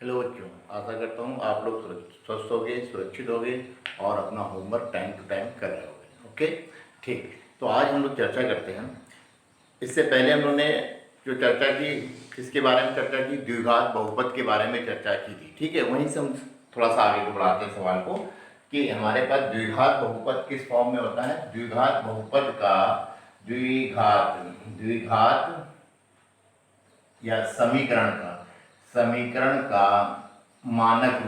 Hello बच्चों, आशा करता हूँ आप लोग स्वस्थ होंगे, सुरक्षित होंगे और अपना होमवर्क टाइम टू टाइम कर रहे होंगे। ओके, ठीक। तो आज हम लोग चर्चा करते हैं। इससे पहले हम लोगों ने जो चर्चा की, किसके बारे में चर्चा की? द्विघात बहुपद के बारे में चर्चा की थी। ठीक है, वहीं से हम थोड़ा सा आगे को बढ़ाते हैं सवाल को कि हमारे पास द्विघात बहुपद किस फॉर्म में होता है। द्विघात बहुपद का द्विघात द्विघात या समीकरण का मानक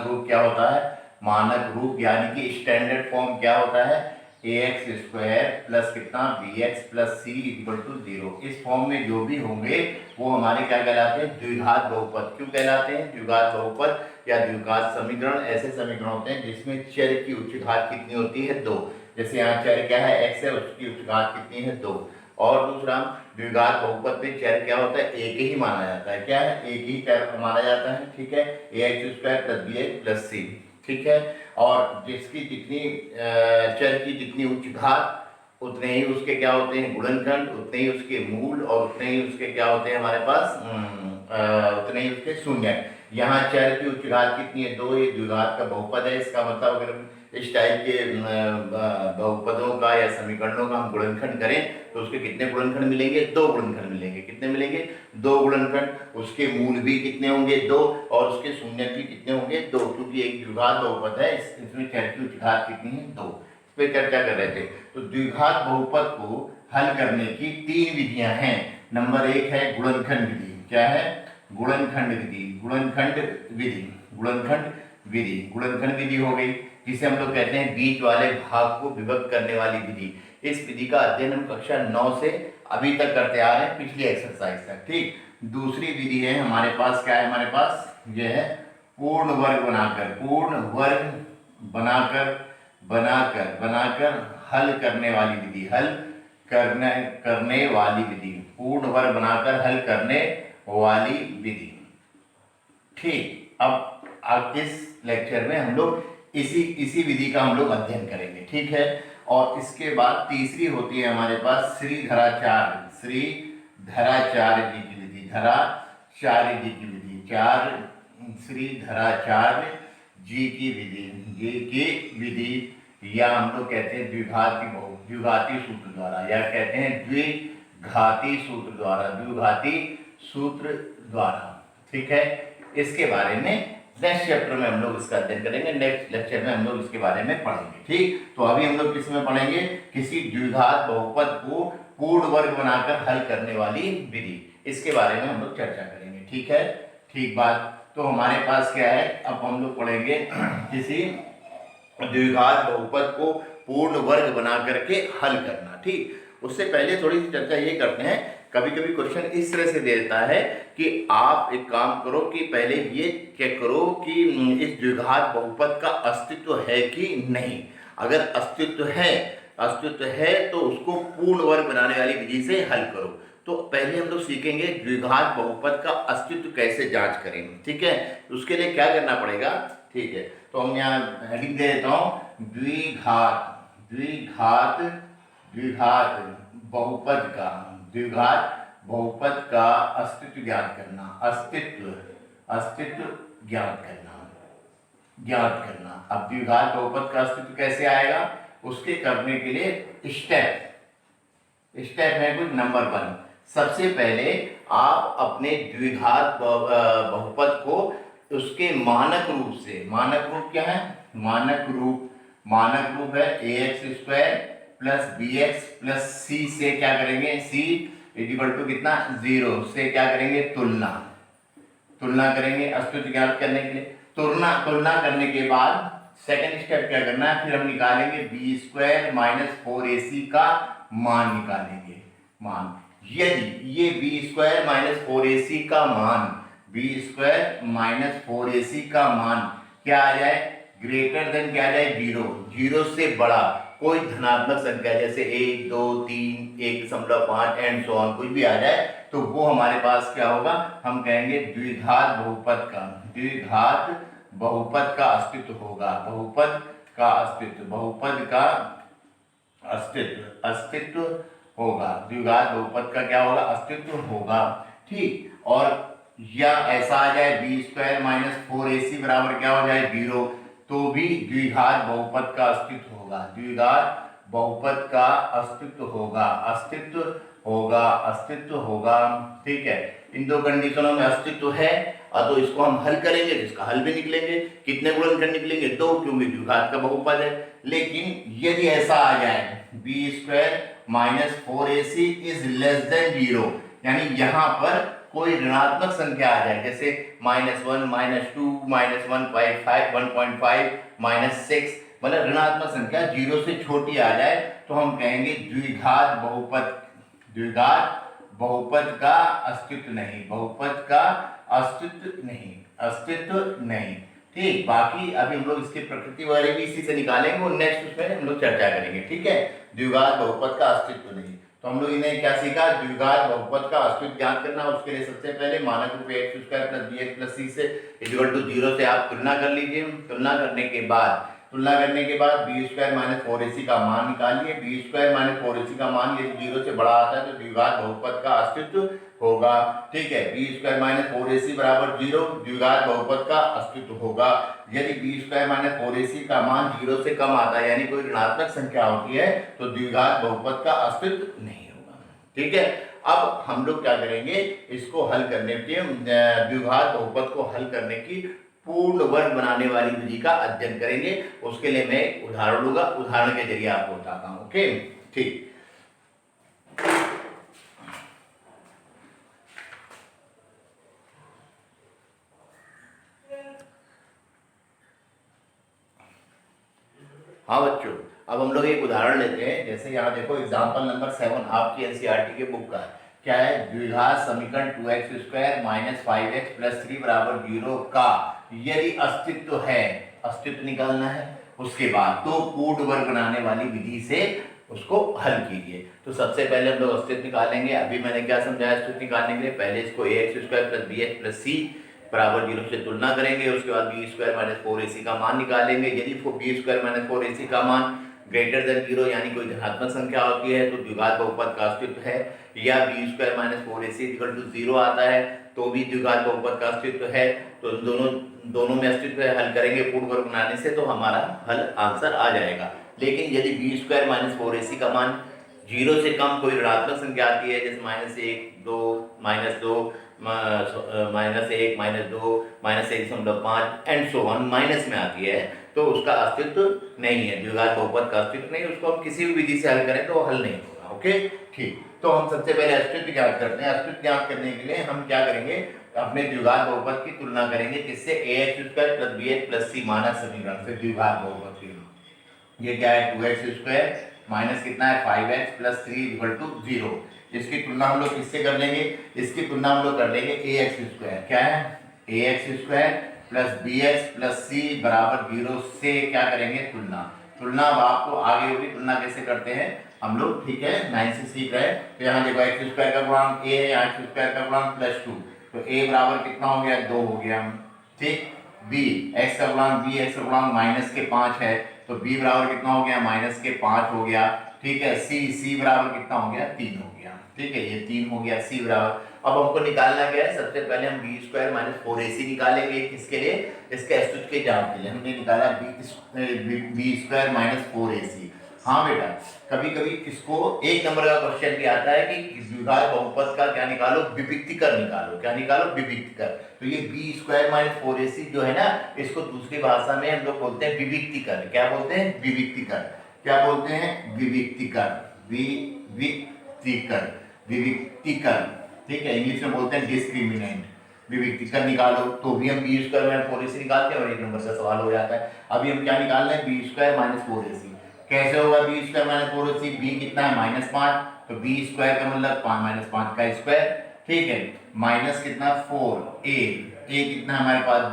रूप क्या होता है? मानक रूप यानी कि स्टैंडर्ड फॉर्म क्या होता है? ax स्क्वायर प्लस कितना bx plus C equal to 0। इस फॉर्म में जो भी होंगे वो हमारे क्या कहलाते हैं? द्विघात बहुपद। क्यों कहलाते हैं द्विघात बहुपद या द्विघात समीकरण? ऐसे समीकरण होते हैं जिसमें चर की उच्च घात कितनी होती है? 2। जैसे यहाँ चर क्या है? x है, उसकी उच्च घात कितनी है? 2। और दूसरा, द्विघात बहुपद में चर क्या होता है? एक ही माना जाता है। क्या है? एक ही चर माना जाता है। ठीक है, ax square plus bx plus c। ठीक है, और जिसकी जितनी चर की जितनी उच्च घात उतने ही उसके क्या होते हैं? गुणनखंड, उतने ही उसके मूल और उतने ही उसके क्या होते हैं हमारे पास? उतने ही उसके शून्य। यहाँ चर की उच्च घात कितनी है? 2। ये द्विघात का बहुपद है। इसका मतलब अगर इस टाइप के बहुपदों का या समीकरणों का हम गुणनखंड करें तो उसके कितने गुणनखंड मिलेंगे? 2 गुणनखंड मिलेंगे। कितने मिलेंगे? 2 गुणनखंड। उसके मूल भी कितने होंगे? 2। और उसके शून्य भी कितने होंगे? 2, क्योंकि एक द्विघात बहुपद है। इसमें चर की उच्च घात कितनी है? 2। इस पे चर्चा कर रहे थे। तो द्विघात बहुपद को हल करने की 3 विधियां हैं। नंबर 1 है गुणनखंड विधि। क्या है? गुणनखंड विधि। गुणनखंड विधि हो गई, जिसे हम लोग कहते हैं बीच वाले भाग को विभक्त करने वाली विधि। इस विधि का अध्ययन हम कक्षा 9 से अभी तक करते आ रहे हैं, पिछली एक्सरसाइज तक। ठीक। दूसरी विधि है हमारे पास, क्या है हमारे पास? यह है पूर्ण वर्ग बनाकर हल करने वाली विधि। पूर्ण वर्ग बनाकर हल करने वाली विधि। ठीक। अब इस लेक्चर में हम लोग इसी विधि का हम लोग अध्ययन करेंगे। ठीक है, और इसके बाद तीसरी होती है हमारे पास श्रीधराचार्य जी की विधि। श्रीधराचार्य जी की विधि या हम लोग कहते हैं द्विघाती सूत्र द्वारा, या कहते हैं द्विघाती सूत्र द्वारा। ठीक है, इसके बारे में नेक्स्ट चैप्टर में हम लोग इसका अध्ययन करेंगे। नेक्स्ट लेक्चर में हम लोग इसके बारे में पढ़ेंगे। ठीक, तो अभी हम लोग किस में पढ़ेंगे? किसी द्विघात बहुपद को पूर्ण वर्ग बनाकर हल करने वाली विधि, इसके बारे में हम लोग चर्चा करेंगे। ठीक है, ठीक बात। तो हमारे पास क्या है? अब हम लोग पढ़ेंगे किसी द्विघात बहुपद को पूर्ण वर्ग बना करके हल करना। ठीक, उससे पहले थोड़ी सी चर्चा ये करते हैं। कभी कभी क्वेश्चन इस तरह से देता है कि आप एक काम करो कि पहले ये चेक करो कि इस द्विघात बहुपद का अस्तित्व है कि नहीं। अगर अस्तित्व है तो उसको पूर्ण वर्ग बनाने वाली विधि से हल करो। तो पहले हम लोग सीखेंगे द्विघात बहुपद का अस्तित्व कैसे जांच करेंगे। ठीक है, उसके लिए क्या करना पड़ेगा? ठीक है, तो हम यहाँ हेडिंग दे देता हूं, द्विघात बहुपद का अस्तित्व ज्ञात करना। अब द्विघात बहुपद का अस्तित्व कैसे आएगा? उसके करने के लिए स्टेप है कुछ। नंबर 1, सबसे पहले आप अपने द्विघात बहुपद को उसके मानक रूप क्या है? मानक रूप है ax square plus bx plus c से क्या करेंगे? c इक्वल टू कितना? 0 से क्या करेंगे? तुलना करेंगे अस्तित्व ज्ञात करने के लिए। तुलना करने के बाद सेकंड स्टेप क्या करना है? फिर हम निकालेंगे बी स्क्वायर माइनस 4ac का मान निकालेंगे। यदि ये बी स्क्वायर माइनस 4ac का मान क्या आ जाए? ग्रेटर देन क्या आ जाए? 0 से बड़ा कोई धनात्मक संख्या जैसे 1, 2, 3, 1.5 एंड सो ऑन कुछ भी आ जाए तो वो हमारे पास क्या होगा? हम कहेंगे द्विघात बहुपद का अस्तित्व होगा। अस्तित्व होगा। द्विघात बहुपद का क्या होगा? अस्तित्व होगा। ठीक, और या ऐसा आ जाए बी स्क्वायर माइनस 4ac बराबर क्या हो जाए 0, तो भी द्विघात बहुपद का अस्तित्व होगा, द्विघात बहुपद का अस्तित्व होगा, अस्तित्व होगा, अस्तित्व होगा। ठीक है, इन दो कंडीशनों में अस्तित्व है और तो इसको हम हल करेंगे, जिसका हल भी निकलेंगे। कितने गुणनखंड निकलेंगे? 2, क्योंकि द्विघात का बहुपद है। लेकिन यदि ऐसा आ जाए B square minus 4ac is less than 0, यानी यहां पर कोई ऋणात्मक संख्या आ जाए, जैसे -1, -2, -1.5, 1.5, -6, मतलब ऋणात्मक संख्या 0 से छोटी आ जाए, तो हम कहेंगे द्विघात बहुपद, द्विघात बहुपद का अस्तित्व नहीं, बहुपद का अस्तित्व नहीं, अस्तित्व नहीं। ठीक, बाकी अभी हम लोग इसकी प्रकृति वाले भी इसी से निकालेंगे और नेक्स्ट उसमें हम लोग चर्चा करेंगे। ठीक है, द्विघात बहुपद का अस्तित्व नहीं। तो हम लोग इन्हें क्या सीखा? द्विघात बहुपद का अस्तित्व ज्ञात करना। उसके लिए सबसे पहले मानक रूप x square plus bx plus c से इक्वल टू 0 से आप तुलना कर लीजिए। तुलना करने के बाद बी स्क्वायर माइनस 4ac का मान निकालिए। बी स्क्वायर माइनस 4ac का मान यदि 0 से बड़ा आता है तो द्विघात बहुपद का अस्तित्व होगा। ठीक है, बी स्क्वायर माइनस 4ac बराबर 0, द्विघात बहुपद का अस्तित्व होगा। यदि बी स्क्वायर माइनस 4ac का मान 0 से कम आता है, यानी कोई ऋणात्मक संख्या होती है, तो द्विघात बहुपद का अस्तित्व नहीं होगा। ठीक है, अब हम लोग क्या करेंगे? इसको हल करने के, द्विघात बहुपद को हल करने की पूर्ण वर्ग बनाने वाली विधि का अध्ययन करेंगे। उसके लिए मैं एक उदाहरण लूंगा, उदाहरण के जरिए आपको बताता हूं। ओके, ठीक। हाँ बच्चों, अब हम लोग एक उदाहरण लेते हैं। जैसे यहाँ देखो एग्जाम्पल नंबर 7 आपकी एनसीईआरटी के बुक का क्या है? द्विघात समीकरण 2x square minus 5x plus 3 बराबर 0 का यदि अस्तित्व है, अस्तित्व निकालना है। उसके बाद तो पूर्ण वर्ग बनाने वाली विधि से उसको हल कीजिए। तो सबसे पहले हम लोग अस्तित्व निकालेंगे। अभी मैंने क्या समझाया अस्तित्व निकालने के लिए? पहले इसको ax square plus bx plus c बराबर 0 से तुलना करेंगे। उसके बाद बी स्क्वायर माइनस 4ac का मान निकालेंगे। यदि बी स्क्वायर माइनस 4ac का मान ग्रेटर देन 0 यानी कोई धनात्मक संख्या होती है तो द्विघात बहुपद का अस्तित्व है, या B square minus 4ac equal to 0 आता है तो भी द्विघात बहुपद का अस्तित्व है। तो दोनों में अस्तित्व है। हल करेंगे पूर्ण वर्ग बनाने से तो हमारा हल आंसर आ जाएगा। लेकिन यदि बी स्क्वायर माइनस 4ac का मान 0 से कम कोई ऋणात्मक संख्या आती है, जैसे -1, 2, -2, -1, -2, -1.5 एंड सो ऑन, माइनस में आती है, तो उसका अस्तित्व नहीं है, द्विघात बहुपद का अस्तित्व नहीं। उसको हम किसी भी विधि से हल करें तो हल नहीं होगा। ओके, ठीक। तो हम सबसे पहले अस्तित्व ज्ञात करते हैं। अस्तित्व ज्ञात करने के लिए हम क्या करेंगे? अपने द्विघात बहुपद की तुलना करेंगे, किससे? ax square plus bx plus c मानक समीकरण से द्विघात बहुपद की। ये क्या है? 2x स्क्वायर माइनस कितना है? 5x plus 3 equal to 0। इसकी तुलना हम लोग किससे कर लेंगे? इसकी तुलना हम लोग कर लेंगे ax स्क्वायर, क्या है? ax square plus bx plus c बराबर 0 से क्या करेंगे? तुलना अब आपको आगे होगी। तुलना कैसे करते हैं हम लोग? ठीक है, 9 से सीख रहे हैं। तो यहाँ देखो x स्क्वायर का गुणांक a है, x स्क्वायर का गुणांक प्लस 2, तो a बराबर कितना हो गया? 2 हो गया। ठीक, b x का गुणांक b, x का गुणांक माइनस के 5 है, तो b बराबर कितना हो गया? माइनस के 5 हो गया। ठीक है, c बराबर कितना हो गया? 3 हो गया। ठीक है, ये 3 हो गया c बराबर। अब हमको निकालना क्या है? सबसे पहले हम बी स्क्वायर माइनस 4ac निकालेंगे। किसके लिए? इसके अस्तित्व के जांच के लिए हमने निकाला बी स्क्वायर माइनस 4ac। हाँ बेटा, कभी कभी इसको एक नंबर का क्वेश्चन भी आता है कि द्विघात बहुपद का क्या निकालो? विविक्तिकर निकालो। क्या निकालो? विविक्तिकर। तो ये बी स्क्वायर माइनस 4ac जो है ना, इसको दूसरी भाषा में हम लोग बोलते हैं विविक्तिकर। क्या बोलते हैं? विविक्तिकर। क्या बोलते हैं? विविक्तिकर, विविक्तिकर, विविक्तिकर। ठीक है, इंग्लिश में बोलते हैं डिस्क्रिमिनेंट। विविक्तिकर निकालो तो भी हम बी स्क्वायर माइनस 4ac निकालते हैं और एक नंबर का सवाल हो जाता है। अभी हम क्या निकाल रहे हैं? B square minus 4ac। कैसे होगा B square minus 4ac? B कितना है? -5, तो बी स्क्वायर का मतलब -5 का स्क्वायर। ठीक है, माइनस कितना? 4, ए कितना हमारे पास?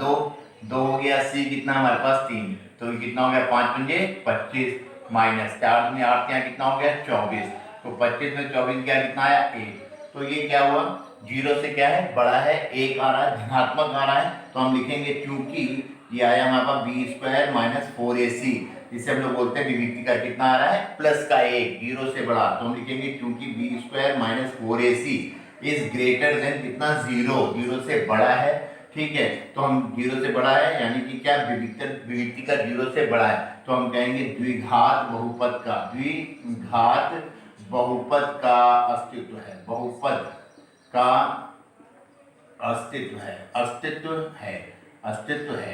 2 हो गया। सी कितना हमारे पास? 3, तो ये कितना हो गया? 5 पंजे 25 माइनस 4 में 8 कितना हो गया? 24, तो 25 में 24 क्या कितना आया? 1। तो ये क्या हुआ? 0 से क्या है? बड़ा है, 1 आ रहा है, धनात्मक आ रहा है, तो हम लिखेंगे क्योंकि ये आया हमारे पास बी स्क्वायर माइनस 4ac, इसे हम लोग बोलते हैं विविक्तिकर। कितना आ रहा है? प्लस का 1, 0 से बड़ा, तो हम लिखेंगे क्योंकि B square minus 4ac is greater than कितना, 0, 0 से बड़ा है। ठीक है, तो हम 0 से बड़ा है यानी कि क्या, विविक्ति का 0 से बड़ा है, तो हम कहेंगे द्विघात बहुपद का, द्विघात बहुपद का अस्तित्व है, बहुपद का अस्तित्व है, अस्तित्व है, अस्तित्व है।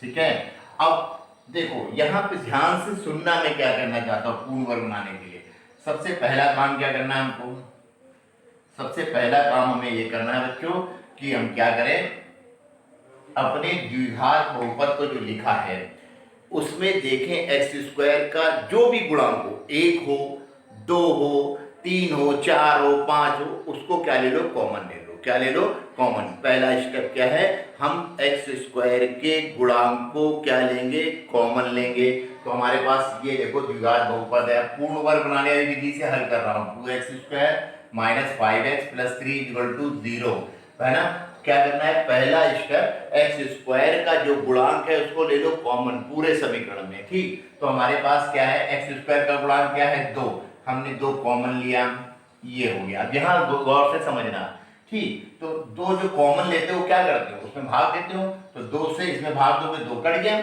ठीक है, अब देखो यहाँ पे ध्यान से सुनना, मैं क्या करना चाहता हूँ पूर्ण वर्ग बनाने के लिए। सबसे पहला काम क्या करना है हमको, सबसे पहला काम हमें ये करना है बच्चों कि हम क्या करें, अपने द्विघात बहुपद को जो लिखा है उसमें देखें एक्स स्क्वायर का जो भी गुणांक हो, 1 हो, 2 हो, 3 हो, 4 हो, 5 हो, उसको क्या ले लो, कॉमन ले लो। क्या ले लो, कॉमन। पहला स्टेप क्या है, हम एक्स स्क्वायर के गुणांक को क्या लेंगे, कॉमन लेंगे। तो हमारे पास ये देखो द्विघात बहुपद है, पूर्ण वर्ग बनाने वाली विधि से हल कर रहा हूँ। 2x square minus 5x plus 3 equal to 0 है ना। क्या करना है, पहला स्टेप एक्स स्क्वायर का जो गुणांक है उसको ले लो कॉमन पूरे समीकरण में। ठीक, तो हमारे पास क्या है, एक्स स्क्वायर का गुणांक क्या है, 2, हमने 2 कॉमन लिया, ये हो गया। अब यहाँ गौर से समझना। ठीक, तो 2 जो कॉमन लेते हो क्या करते हो, उसमें भाग देते हो, तो 2 से इसमें भाग दोगे 2 कट गया,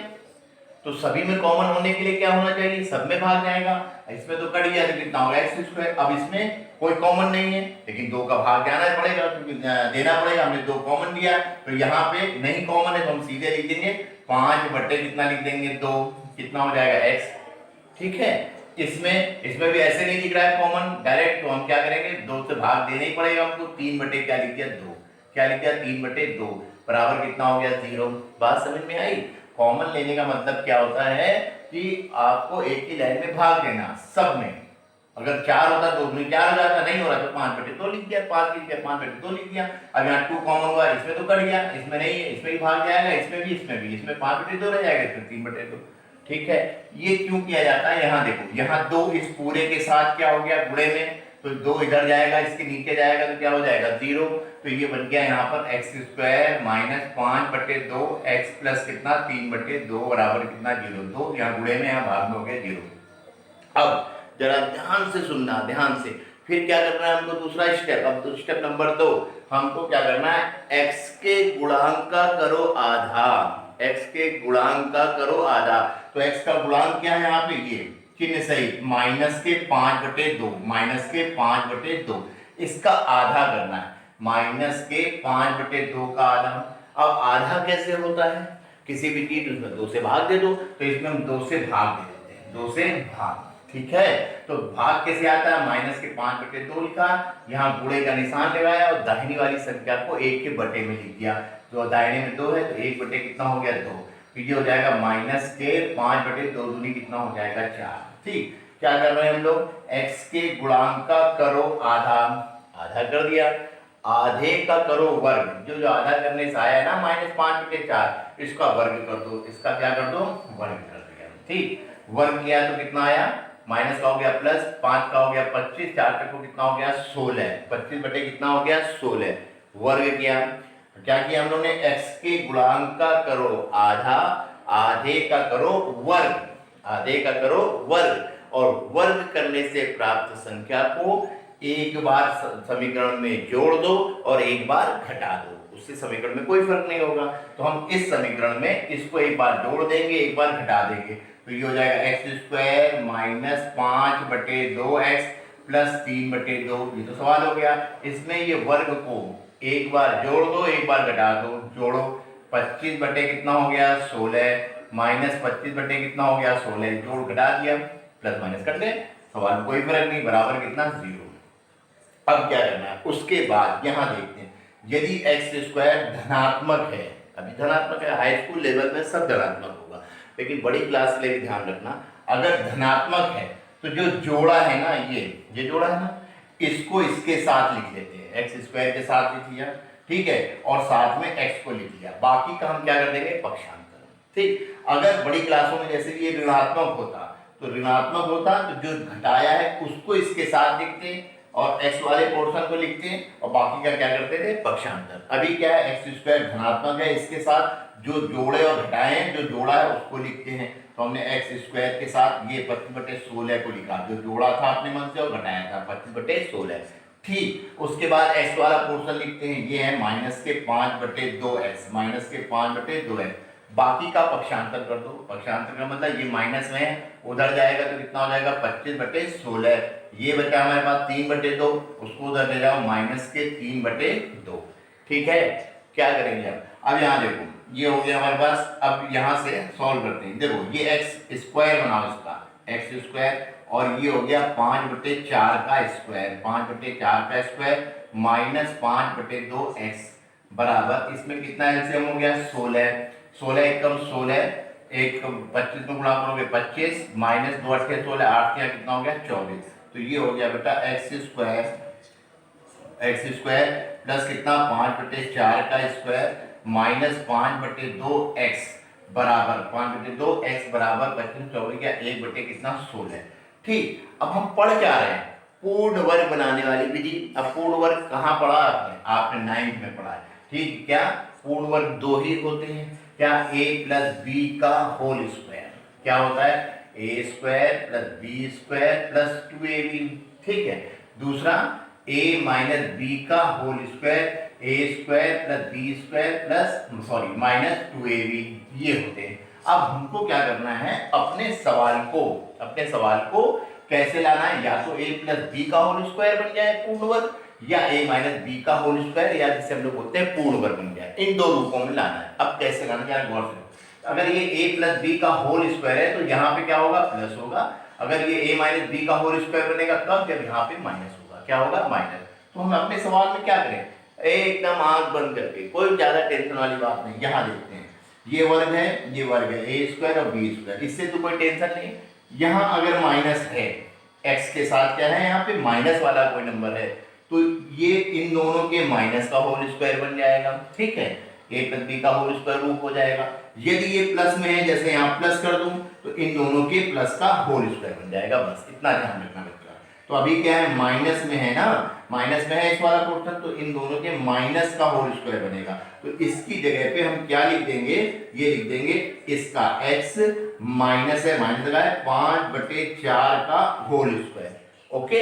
तो सभी में कॉमन होने के लिए क्या होना चाहिए, सब में भाग जाएगा। इसमें तो कट गया तो कितना होगा, एक्स स्क्वायर। अब इसमें कोई कॉमन नहीं है लेकिन 2 का भाग जाना पड़ेगा, क्योंकि देना पड़ेगा, हमने 2 कॉमन दिया, तो यहाँ पे नहीं कॉमन है तो हम सीधे लिख देंगे 5 बटे कितना लिख देंगे, 2, कितना हो जाएगा, एक्स। ठीक है, इसमें भी ऐसे नहीं लिख रहा है कॉमन डायरेक्ट, तो हम क्या करेंगे, 2 से भाग देना ही पड़ेगा हमको। 3 बटे क्या लिख दिया, 2, क्या लिख दिया, 3 बटे 2 बराबर कितना हो गया, 0। बात समझ में आई। कॉमन लेने का मतलब क्या होता है कि आपको एक ही लाइन में भाग देना सब में। अगर 4 होता तो उसमें 4 हो जाता, नहीं हो रहा तो 5 बटे 2 लिख दिया, 5 लिख दिया, 5 बटे 2 लिख दिया। अब यहाँ 2 कॉमन हुआ, इसमें तो कट गया, इसमें नहीं है, इसमें भी भाग जाएगा, इसमें भी, इसमें 5 बटे 2 रह जाएगा, इसमें 3 बटे 2। ठीक है, ये क्यों किया जाता है, यहाँ देखो, यहाँ 2 इस पूरे के साथ क्या हो गया, गुणे में, तो 2 इधर जाएगा, इसके नीचे जाएगा तो क्या हो जाएगा, 0। तो ये बन गया यहाँ पर एक्स स्क्वायर माइनस 5 बटे 2 एक्स प्लस कितना, 3 बटे 2 बराबर कितना, 0। 2 यहाँ गुणे में, यहाँ भाग में हो गया 0। अब जरा ध्यान से सुनना, ध्यान से। फिर क्या करना है हमको, दूसरा स्टेप। अब तो स्टेप नंबर 2, हमको क्या करना है, x के गुणांक का करो आधा, x के गुणांक का करो आधा। तो x का गुणांक क्या है यहाँ पे, ये चिन्ह सही, माइनस के 5 बटे 2, माइनस के 5 बटे 2, इसका आधा करना है, माइनस के 5 बटे 2 का आधा। अब आधा कैसे होता है, किसी भी चीज उसमें 2 से भाग दे दो, तो इसमें हम 2 से भाग दे देते हैं, 2 से भाग। ठीक है, तो भाग कैसे आता है, माइनस के 5 बटे 2 लिखा, यहाँ गुणे का निशान लगाया और दाहिनी वाली संख्या को 1 के बटे में लिख दिया। तो दाहिने में 2 है तो 1 बटे कितना हो गया, 2। तो ये हो जाएगा माइनस के 5 बटे 2 दूनी कितना हो जाएगा, 4। ठीक, क्या कर रहे हैं हम लोग, x के गुणांक का करो आधा, आधा कर दिया, आधे का करो वर्ग, जो आधा करने से आया ना -5 बटे 4, इसका वर्ग कर दो, इसका क्या कर दो, वर्ग कर दिया। ठीक, वर्ग किया तो कितना आया, माइनस का हो गया प्लस, 5 का हो गया 25, 4 तक को कितना हो गया, 16, 25 बटे कितना हो गया, 16। वर्ग किया, क्या किया हम लोग ने, x के गुणांक का करो आधा, आधे का करो वर्ग, आधे का करो वर्ग, और वर्ग करने से प्राप्त संख्या को एक बार समीकरण में जोड़ दो और एक बार घटा दो, उससे समीकरण में कोई फर्क नहीं होगा। तो हम इस समीकरण में इसको एक बार जोड़ देंगे, एक बार घटा देंगे, तो ये हो जाएगा एक्स स्क्वायर माइनस 5 बटे 2 एक्स प्लस 3 बटे 2। ये तो सवाल हो गया, इसमें ये वर्ग को एक बार जोड़ दो, एक बार घटा दो, जोड़ो, 25 बटे कितना हो गया, 16 माइनस 25 बटे कितना हो गया, 16, जोड़ घटा दिया, प्लस माइनस कर दे, सवाल कोई फर्क नहीं, बराबर कितना, 0। अब क्या करना है, उसके बाद यहां देखते हैं, यदि एक्स स्क्वायर धनात्मक है, अभी धनात्मक है, हाई स्कूल लेवल में सब धनात्मक होगा, लेकिन बड़ी क्लास के लिए भी ध्यान रखना, अगर धनात्मक है तो जो जोड़ा है ना, ये जोड़ा है ना, इसको इसके साथ लिख लेते हैं, एक्स स्क्वायर के साथ लिख लिया, ठीक है, और साथ में एक्स को लिख लिया, बाकी का हम क्या कर देंगे, पक्षांतर। ठीक, अगर बड़ी क्लासों में जैसे ये ऋणात्मक होता, तो ऋणात्मक होता तो जो घटाया है उसको इसके साथ लिखते हैं और x वाले पोर्शन को लिखते हैं और बाकी का क्या करते थे, पक्षांतर। अभी क्या है, एक्स स्क्वायर धनात्मक है, इसके साथ जो जोड़े और घटाए हैं, जो जोड़ा है उसको लिखते हैं, तो हमने एक्स स्क्वायर के साथ ये 25 बटे 16 को लिखा, जो जोड़ा था अपने मन से और घटाया था 25 बटे 16। ठीक, उसके बाद x वाला पोर्शन लिखते हैं, ये है -5/2x, -5/2x। बाकी का पक्षांतर कर दो, पक्षांतर का मतलब ये माइनस में है, उधर जाएगा तो कितना हो जाएगा 25/16। ये बचा हमारे पास 3/2, उसको उधर ले जाओ -3/2। ठीक है, क्या करेंगे अब यहाँ देखो, ये हो गया हमारे पास। अब यहाँ से सॉल्व करते हैं, देखो ये एक्स स्क्वायर बनाओ, इसका एक्स स्क्वायर, और ये हो गया 5/4 का स्क्वायर, 5/4 का स्क्वायर -5/2x बराबर, इसमें कितना एलसीएम हो गया 16, 16 एकम 16, एक 25 में गुणा करोगे 25, -2 8 16, 8 या कितना हो गया 24। तो ये हो गया बेटा एक्स स्क्वायर प्लस कितना 5/4 का स्क्वायर -5/2x बराबर 5/2x बराबर 25 24 या 1 कितना 16। ठीक, अब हम पढ़ क्या रहे हैं, पूर्ण वर्ग बनाने वाली विधि। अब पूर्ण वर्ग कहाँ पढ़ा आपने, आपने 9th में पढ़ा है। ठीक, क्या पूर्ण वर्ग दो ही होते हैं, क्या a + b का होल स्क्वायर, क्या होता है a² + b² + 2ab। ठीक है, दूसरा a - b का whole square, a² + b² + -2ab, ये होते हैं। अब हमको क्या करना है, अपने सवाल को कैसे लाना है, या तो a + b का होल स्क्वायर बन जाए पूर्ण वर्ग, या a - b का होल स्क्वायर, या जिसे हम लोग बोलते हैं पूर्ण वर्ग बन जाए। इन दो रूपों में लाना है। अब कैसे लाना है गौर से, अगर ये a + b का होल स्क्वायर है तो यहाँ पे क्या होगा प्लस होगा, अगर ये a - b का होल स्क्वायर बनेगा तब जब यहाँ पे माइनस होगा, क्या होगा माइनस। तो हम अपने सवाल में क्या करें, एकदम आंख बंद करके, कोई ज्यादा टेंशन वाली बात नहीं, यहाँ देखते हैं ये वर्ग है, ये वर्ग है a² और b², इससे तो कोई टेंशन नहीं। यहाँ अगर माइनस है, x के साथ क्या है, यहाँ पे माइनस वाला कोई नंबर है, तो ये इन दोनों के माइनस का होल स्क्वायर बन जाएगा। ठीक है, a + b का होल स्क्वायर रूप हो जाएगा। यदि ये प्लस में है, जैसे यहाँ प्लस कर दूं, तो इन दोनों के प्लस का होल स्क्वायर बन जाएगा। बस इतना ध्यान रखना बच्चा। तो अभी क्या है, माइनस में है ना, माइनस में है इस वाला पोर्शन, तो इन दोनों के माइनस का होल स्क्वायर बनेगा। तो इसकी जगह पे हम क्या लिख देंगे, ये लिख देंगे इसका x माइनस है, माइनस लगा है 5/4 का होल स्क्वायर। ओके,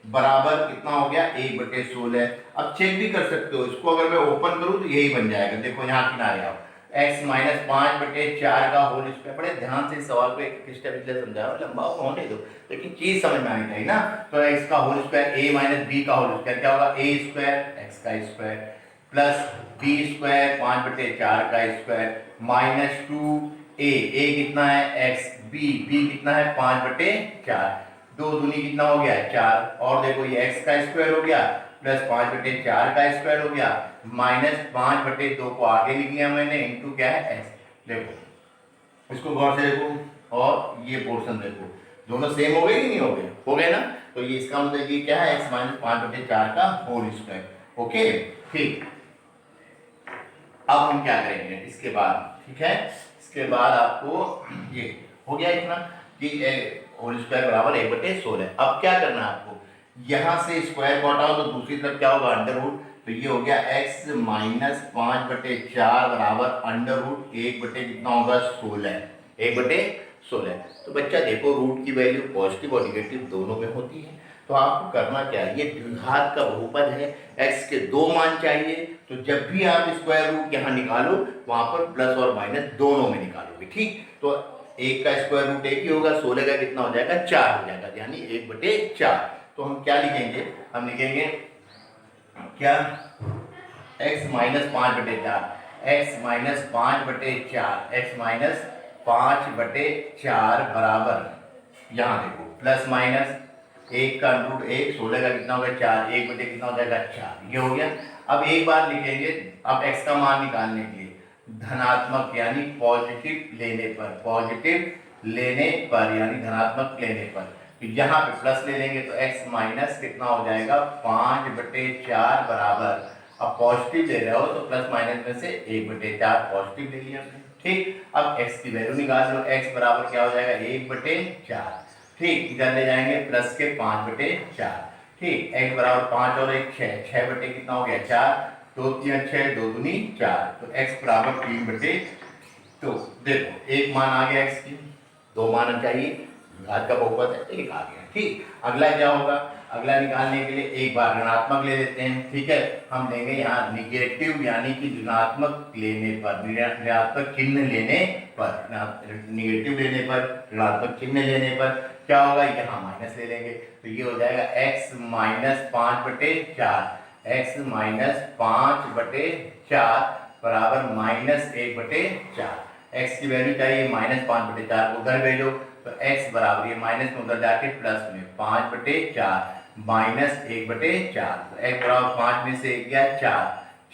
बराबर कितना हो गया 1/16। अब चेक भी कर सकते हो इसको, अगर मैं ओपन करूं तो यही बन जाएगा। देखो यहाँ किनारे आओ, x - 5/4 का होल स्क्वायर। बड़े ध्यान से इस सवाल को एक स्टेप इसलिए समझाओ, लंबा होने दो लेकिन चीज समझ में आनी चाहिए ना। तो x का होल स्क्वायर, a - b का होल स्क्वायर क्या होगा, a² x का स्क्वायर प्लस b² 5/4 का स्क्वायर -2a कितना है x, b कितना है 5/4, 2 दूनी कितना हो गया 4, और देखो ये x का स्क्वायर हो गया प्लस 5/4 का स्क्वायर हो गया -5/2 को आगे लिख लिया मैंने, इंटू क्या है x। देखो इसको गौर से देखो, और ये पोर्शन देखो, दोनों सेम हो गए कि नहीं हो गए, हो गए ना। तो ये इसका मतलब ये क्या है x - 5/4 का होल स्क्वायर। ओके, ठीक, अब हम क्या करेंगे इसके बाद, ठीक है, इसके बाद आपको ये हो गया इतना कि होल स्क्वायर बराबर 1/16। अब क्या करना है आपको, यहां से स्क्वायर को हटाओ तो दूसरी तरफ क्या होगा √, तो ये हो गया x - 5/4 बराबर √1 कितना होगा 16, 1/16। तो बच्चा देखो रूट की वैल्यू पॉजिटिव और निगेटिव दोनों में होती है, तो आपको करना क्या है, ये द्विघात का बहुपद है, x के 2 मान चाहिए, तो जब भी आप स्क्वायर रूट यहाँ निकालो वहां पर प्लस और माइनस दोनों में निकालोगे। ठीक, तो 1 का स्क्वायर रूट 1 ही होगा, 16 का कितना हो जाएगा 4 हो जाएगा, यानी 1/4। तो हम क्या लिखेंगे, हम लिखेंगे क्या, x - 5/4, x - 5/4, x - 5/4 बराबर, यहाँ देखो प्लस माइनस 1 का √1, 16 का कितना होगा 4, 1 कितना हो जाएगा 4, ये हो गया। अब एक बार लिखेंगे, अब x का मान निकालने के लिए धनात्मक यानी पॉजिटिव लेने पर, पॉजिटिव लेने पर यानी धनात्मक लेने पर, तो यहाँ पे प्लस ले लेंगे तो x माइनस कितना हो जाएगा 5/4 बराबर, अब पॉजिटिव ले रहे हो तो प्लस माइनस में से 1/4 पॉजिटिव ले लिया हमने। ठीक, अब x की वैल्यू निकाल लो, x बराबर क्या हो जाएगा 1/4। ठीक, इधर ले जाएंगे प्लस के 5/4। ठीक, x बराबर 5 और 1 6, 6 कितना हो गया 4, 2 3 6, 2 दूनी 4, तो x बराबर 3/2। देखो एक मान आ गया x की, 2 मान चाहिए, घात का बहुपद है, एक आ गया। ठीक, अगला क्या होगा, अगला निकालने के लिए एक बार ऋणात्मक ले लेते हैं, ठीक है। हम लेंगे यहाँ निगेटिव यानी कि ऋणात्मक लेने पर, ऋणात्मक चिन्ह लेने पर, निगेटिव लेने पर, ऋणात्मक चिन्ह लेने पर क्या होगा, यहाँ माइनस ले लेंगे तो ये हो जाएगा x माइनस 5/4, x माइनस 5/4 बराबर माइनस 1/4। x की वैल्यू चाहिए माइनस 5/4 को उधर भेजो तो x बराबर ये माइनस में उधर जाके प्लस में 5/4 माइनस 1/4, तो x बराबर 5 में से 1 गया 4,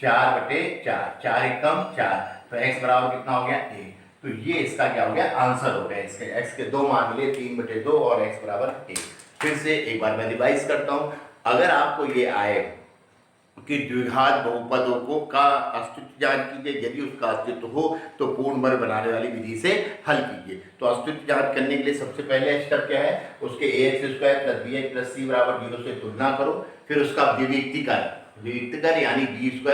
4/4, 4 एकम 4, तो x बराबर कितना हो गया 1। तो ये इसका क्या हो गया, आंसर हो गया। इसके x के दो मान मिले 3/2 और x बराबर 1। फिर से एक बार मैं रिवाइज करता हूँ। अगर आपको ये आए कि द्विघात बहुपदों को का अस्तित्व जांच कीजिए, यदि उसका अस्तित्व हो तो पूर्ण वर्ग बनाने वाली विधि से हल कीजिए। तो अस्तित्व जांच करने के लिए सबसे पहले स्टेप क्या है, उसके ax² + bx + c बराबर 0 से तुलना करो, फिर उसका विविक्ति कर यानी b² -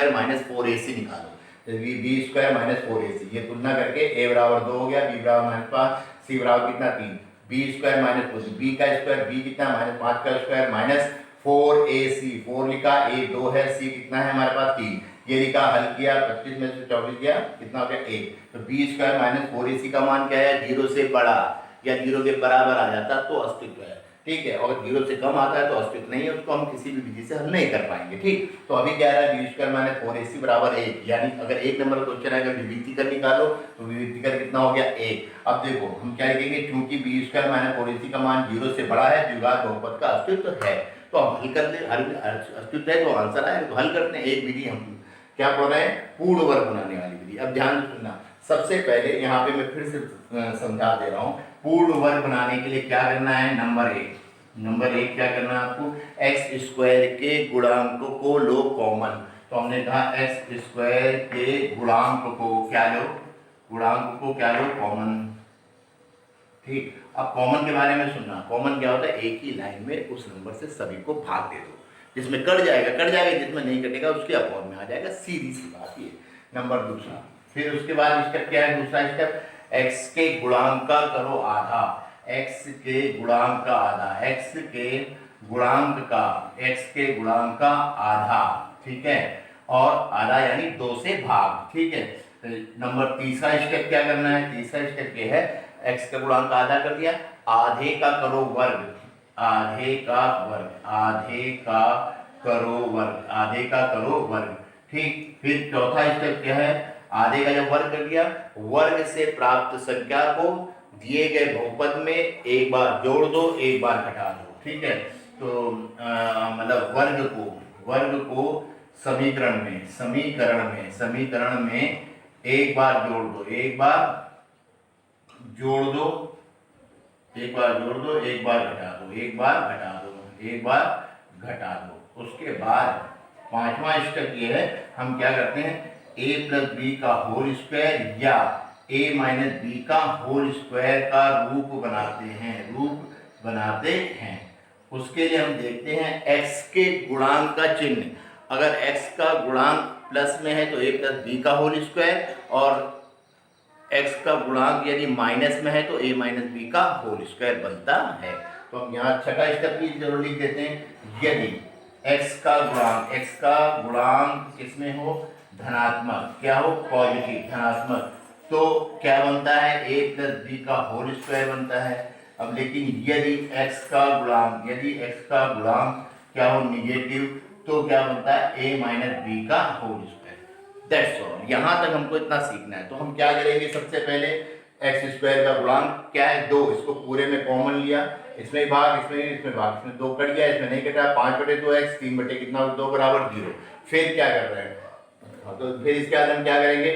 4ac निकालो, b² - 4ac, ये तुलना करके a बराबर 2 हो गया, b बराबर -5, c बराबर कितना 3, b² - 4, b का स्क्वायर, b कितना -5 का स्क्वायर माइनस 4ac, 4 लिखा, a 2 है, c कितना है हमारे पास 3, ये लिखा, हल किया, 25 में से 24 गया, कितना हो गया 1। तो b² - 4ac का मान क्या है, 0 से बड़ा या 0 के बराबर आ जाता तो अस्तित्व है, ठीक है। और 0 से कम आता है तो अस्तित्व नहीं है, उसको हम किसी भी विधि से हल नहीं कर पाएंगे, ठीक। तो अभी क्या रहा है, b² - 4ac बराबर 1, यानी अगर एक नंबर क्वेश्चन है, अगर विविक्ति कर निकालो तो विविक्ति कर कितना हो गया 1। अब देखो हम क्या लिखेंगे, चूंकि b² - 4ac का मान 0 से बड़ा है, द्विघात बहुपद का अस्तित्व है, तो हम हल कर ले, अस्तित्व है तो आंसर आए, तो हल करते हैं। एक विधि हम क्या पढ़ रहे हैं, पूर्ण वर्ग बनाने वाली विधि। अब ध्यान से सुनना, सबसे पहले यहाँ पे मैं फिर से समझा दे रहा हूँ, पूर्ण वर्ग बनाने के लिए क्या करना है, नंबर एक क्या करना है आपको, x² के गुणांक को लो कॉमन। तो हमने कहा x² के गुणांक को क्या लो, कॉमन, ठीक। अब कॉमन के बारे में सुनना, कॉमन क्या होता है, एक ही लाइन में उस नंबर से सभी को भाग दे दो, जिसमें कट जाएगा, जिसमें नहीं कटेगा उसके अपॉन में आ जाएगा, सीधी सी बात ये। नंबर दूसरा, फिर उसके बाद स्टेप क्या है, दूसरा स्टेप, x के गुणांक का करो आधा, x के गुणांक का आधा, x के गुणांक का आधा, ठीक है, और आधा यानी 2 से भाग, ठीक है। नंबर तीसरा स्टेप क्या करना है, तीसरा स्टेप ये है, x का गुणांक आधा कर दिया, आधे का करो वर्ग, ठीक। फिर चौथा स्टेप क्या है, आधे का जब वर्ग कर दिया, वर्ग से प्राप्त संख्या को दिए गए बहुपद में एक बार जोड़ दो, एक बार घटा दो, ठीक है। तो मतलब वर्ग को समीकरण में एक बार जोड़ दो, एक बार जोड़ दो, एक बार घटा दो, उसके बाद पांचवा स्टेप ये है, हम क्या करते हैं, a + b का होल स्क्वायर या a - b का होल स्क्वायर का रूप बनाते हैं। उसके लिए हम देखते हैं x के गुणांक का चिन्ह, अगर x का गुणांक प्लस में है तो a + b का होल स्क्वायर, और x का गुणांक यदि माइनस में है तो a - b का होल स्क्वायर बनता है। तो हम यहाँ छठा स्टेप की जरूर लिख देते हैं, यदि x का गुणांक किसमें हो, धनात्मक, क्या हो, पॉजिटिव, धनात्मक, तो क्या बनता है, a + b का होल स्क्वायर बनता है। अब लेकिन यदि x का गुणांक क्या हो, निगेटिव, तो क्या बनता है, a - b का होल स्क्वायर। दैट्स ऑल, यहाँ तक हमको इतना सीखना है। तो हम क्या करेंगे, सबसे पहले x² का गुणांक क्या है, 2, इसको पूरे में कॉमन लिया, इसमें भाग, इसमें 2 कट गया, इसमें नहीं कटा, 5/2x, 3 कितना 2 बराबर 0। फिर क्या कर रहे हैं, तो फिर इसके बाद हम क्या करेंगे,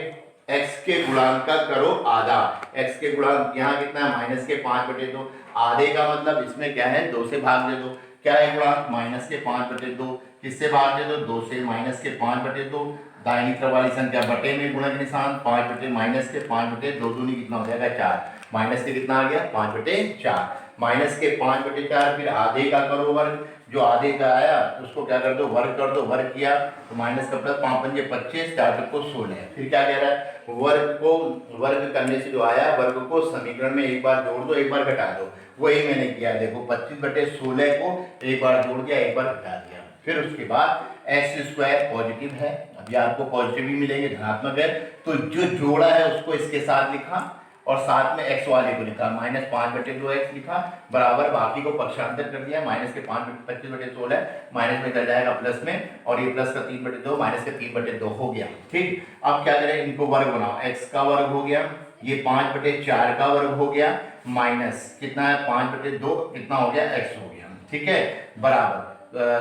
x के गुणांक का करो आधा, x के गुणांक यहाँ कितना है, -5/2, आधे का मतलब इसमें क्या है, 2 से भाग दे दो, क्या है गुणांक, -5/2, किससे भाग दे दो, 2 से, -5/2, दाहिनी तरफ वाली संख्या बटे में गुणक निशान, 5/-2 दूनी कितना हो जाएगा 4, माइनस के कितना आ गया 5/4, -5/4, फिर आधे का करो वर्ग, जो आधे का आया उसको क्या कर दो, वर्ग कर दो, वर्ग किया तो माइनस का प्लस, 5 पंजे 25, 4 को 16। फिर क्या कह रहा है, वर्ग को वर्ग करने से जो आया वर्ग को समीकरण में एक बार जोड़ दो एक बार घटा दो, वही मैंने किया। देखो 25/16 को एक बार जोड़ दिया एक बार घटा दिया। फिर उसके बाद एक्स स्क्वायर पॉजिटिव है, अभी आपको पॉजिटिव ही मिलेंगे, धनात्मक है, तो जो जोड़ा है उसको इसके साथ लिखा और साथ में एक्स वाले को लिखा, -5/2x लिखा, बराबर बाकी को पक्षांतर कर दिया, माइनस के 25/16 माइनस में चल जाएगा प्लस में, और ये प्लस का 3/2 माइनस के 3/2 हो गया। ठीक, अब क्या करें, इनको वर्ग बनाओ, x का वर्ग हो गया, ये 5/4 का वर्ग हो गया, माइनस कितना है 5/2 कितना हो गया x हो गया। ठीक है, बराबर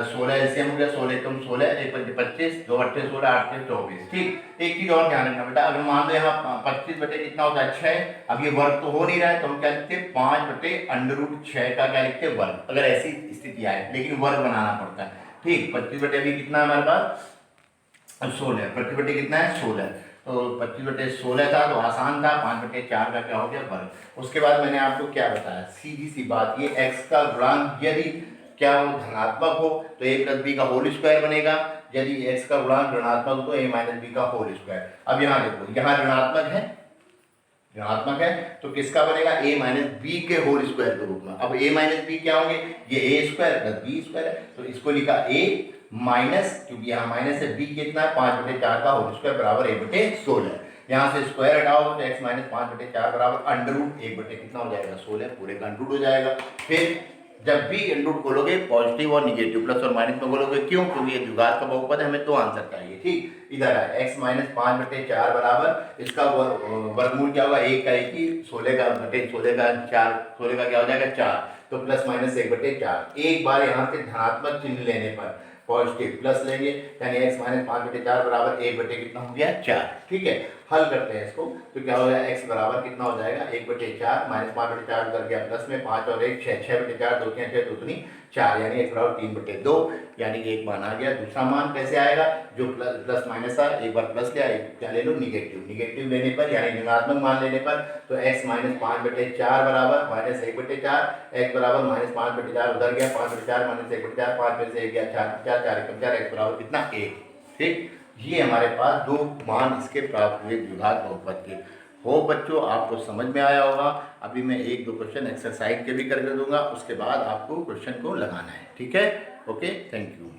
16 एलसीएम हो गया, 16 तुम 16, 1 पंजे 25, 2 अट्ठे 16, 8 के 24। ठीक, एक चीज और ध्यान रखना बेटा, अगर मान लो यहाँ 25 बटे कितना होता है 6, अब ये वर्ग तो हो नहीं रहा है तो हम क्या लिखते हैं 5/√6 का क्या लिखते हैं वर्ग, अगर ऐसी स्थिति आए, लेकिन वर्ग बनाना पड़ता है। ठीक, 25 बटे अभी कितना है हमारे पास 16, 25 बटे कितना है 16, तो 25/16 था तो आसान था, 5/4 का क्या हो गया वर्ग। उसके बाद मैंने आपको क्या बताया, सीधी सी बात, ये x का गुणांक यदि क्या वो धनात्मक हो तो a प्लस बी का होल स्क्वायर बनेगा, यदि x का गुणांक ऋणात्मक हो तो a माइनस बी का होल स्क्वायर। अब यहाँ देखो, यहाँ ऋणात्मक है तो किसका बनेगा, a माइनस बी के होल स्क्वायर के रूप में। अब a माइनस बी क्या होंगे, ये a square plus B square है, तो इसको लिखा a माइनस, क्योंकि यहाँ माइनस है, b कितना है 5/4 का होल स्क्वायर बराबर 1/16। यहाँ से स्क्वायर हटाओ तो x माइनस 5/4 बराबर √1 कितना हो जाएगा 16, पूरे का अंडर रूट हो जाएगा। फिर जब भी अंडर रूट खोलोगे पॉजिटिव और निगेटिव प्लस और माइनस में खोलोगे, क्यों, क्योंकि ये द्विघात का बहुपद है, हमें दो आंसर चाहिए। ठीक, इधर है x माइनस 5/4 बराबर इसका वर्गमूल क्या होगा, 1 का 1 ही, 16 का बटे 16 का 4, 16 का क्या हो जाएगा 4, तो प्लस माइनस 1/4। एक बार यहाँ से धनात्मक चिन्ह लेने पर पॉजिटिव प्लस लेंगे, यानी x माइनस 5/4 बराबर 1 बटे कितना हो गया 4। ठीक है, हल करते हैं इसको, तो क्या हो जाएगा x बराबर कितना हो जाएगा 1/4 माइनस 5/4 उधर गया प्लस में 5 और 1 6, 6/4 2 6 2 दूनी 4, यानी x बराबर 3/2, यानी कि एक मान आ गया। दूसरा मान कैसे आएगा, जो प्लस माइनस था एक बार प्लस लिया, एक क्या ले लो निगेटिव लेने पर, यानी ऋणात्मक मान लेने पर, तो x माइनस 5/4 बराबर माइनस 1/4, x बराबर माइनस 5/4 उधर गया 5/4 माइनस 1/4, 5 में से 1 गया 4, 4 x बराबर कितना 1। ठीक, ये हमारे पास दो मान इसके प्राप्त हुए द्विघात बहुपद के। हो बच्चों, आपको समझ में आया होगा। अभी मैं 1-2 क्वेश्चन एक्सरसाइज के भी करके दूंगा, उसके बाद आपको क्वेश्चन को लगाना है। ठीक है, ओके, थैंक यू।